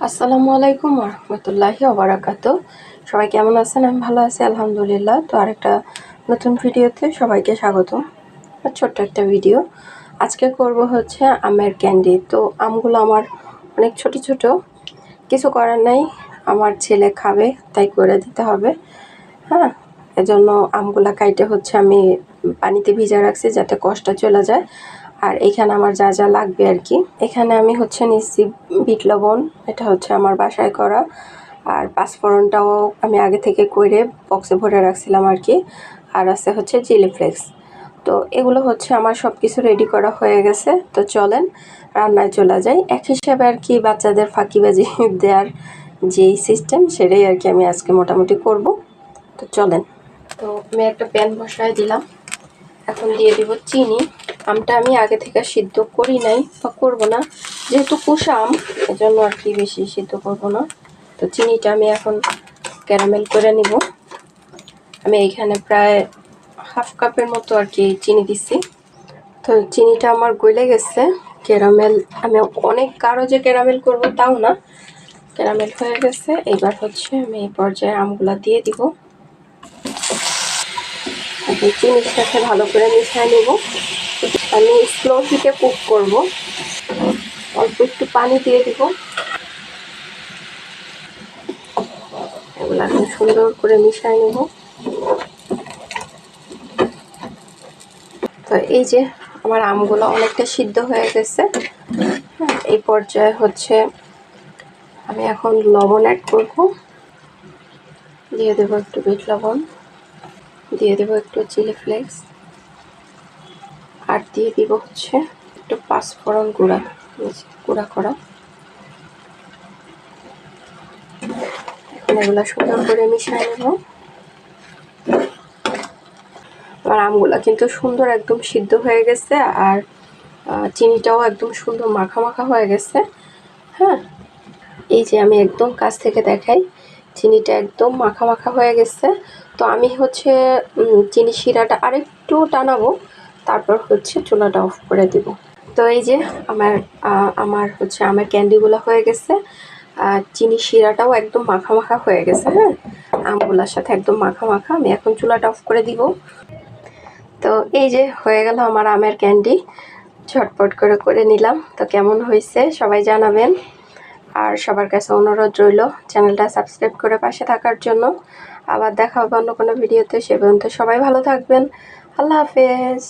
আসসালামু আলাইকুম ওয়া রাহমাতুল্লাহি ওয়া বারাকাতুহু। সবাই কেমন আছেন? আমি ভালো আছি আলহামদুলিল্লাহ। তো আরেকটা নতুন ভিডিওতে সবাইকে স্বাগতম। ছোট্ট একটা ভিডিও। আজকে করব হচ্ছে আমের ক্যান্ডি। তো আমগুলো আমার অনেক ছোট ছোট, কিছু করার নাই, আমার ছেলে খাবে তাই করে দিতে হবে। হ্যাঁ, এজন্য আমগুলা কাইটে হচ্ছে আমি পানিতে ভিজা রাখছি যাতে কষটা চলে যায়। আর এখানে আমার যা যা লাগবে আর কি, এখানে আমি হচ্ছে নিচ্ছি বিট লবণ, এটা হচ্ছে আমার বাসায় করা। আর পাঁচফোড়নটাও আমি আগে থেকে কইরে বক্সে ভরে রাখছিলাম আর কি। আর আছে হচ্ছে চিলি ফ্লেক্স। তো এগুলো হচ্ছে আমার সব কিছু রেডি করা হয়ে গেছে। তো চলেন রান্নায় চলে যাই। এক হিসাবে আর কি বাচ্চাদের ফাঁকিবাজি দেওয়ার যেই সিস্টেম সেটাই আর কি আমি আজকে মোটামুটি করব। তো চলেন। তো আমি একটা প্যান বসায় দিলাম, এখন দিয়ে দিব চিনি। আমটা আমি আগে থেকে সিদ্ধ করি নাই বা করবো না, যেহেতু কুসা আম এজন্য আর কি বেশি সিদ্ধ করবো না। তো চিনিটা আমি এখন ক্যারামেল করে নিব। আমি এইখানে প্রায় হাফ কাপের মতো আর কি চিনি দিচ্ছি। তো চিনিটা আমার গলে গেছে। ক্যারামেল আমি অনেক গাঢ় যে ক্যারামেল করবো তাও না, ক্যারামেল হয়ে গেছে। এবার হচ্ছে আমি এই পর্যায়ে আমগুলা দিয়ে দিব। চিনির সাথে ভালো করে মিশিয়ে নেব। আমি স্লো হিটে কুক করব। অল্প একটু পানি দিয়ে দিব। এগুলো আমি সুন্দর করে মিশিয়ে নেব। তো এই যে আমার আমগুলো অনেকটা সিদ্ধ হয়ে গেছে। এই পর্যায়ে হচ্ছে আমি এখন লবণ অ্যাড করব। দিয়ে দেব একটু বিট লবণ, দিয়ে দেব একটু চিলি ফ্লেক্স, আর দিয়ে দিব হচ্ছে একটু পাঁচফোড়ন গুঁড়া করা। এখন এগুলো সুন্দর করে মিশিয়ে নেব। আর আমগুলা কিন্তু সুন্দর একদম সিদ্ধ হয়ে গেছে, আর চিনিটাও একদম সুন্দর মাখা মাখা হয়ে গেছে। হ্যাঁ, এই যে আমি একদম কাছ থেকে দেখাই, চিনিটা একদম মাখা মাখা হয়ে গেছে। তো আমি হচ্ছে চিনি শিরাটা আরেকটু টানাবো, তারপর হচ্ছে চুলাটা অফ করে দিব। তো এই যে আমার হচ্ছে আমার ক্যান্ডিগুলো হয়ে গেছে, আর চিনি শিরাটাও একদম মাখা মাখা হয়ে গেছে। হ্যাঁ, আমগুলার সাথে একদম মাখা মাখা। আমি এখন চুলাটা অফ করে দিব। তো এই যে হয়ে গেল আমার আমের ক্যান্ডি, ঝটপট করে করে নিলাম। তো কেমন হয়েছে সবাই জানাবেন। আর সবার কাছে অনুরোধ রইল চ্যানেলটা সাবস্ক্রাইব করে পাশে থাকার জন্য। আবার দেখা হবে অন্য কোনো ভিডিওতে। সে পর্যন্ত সবাই ভালো থাকবেন। আল্লাহ হাফেজ।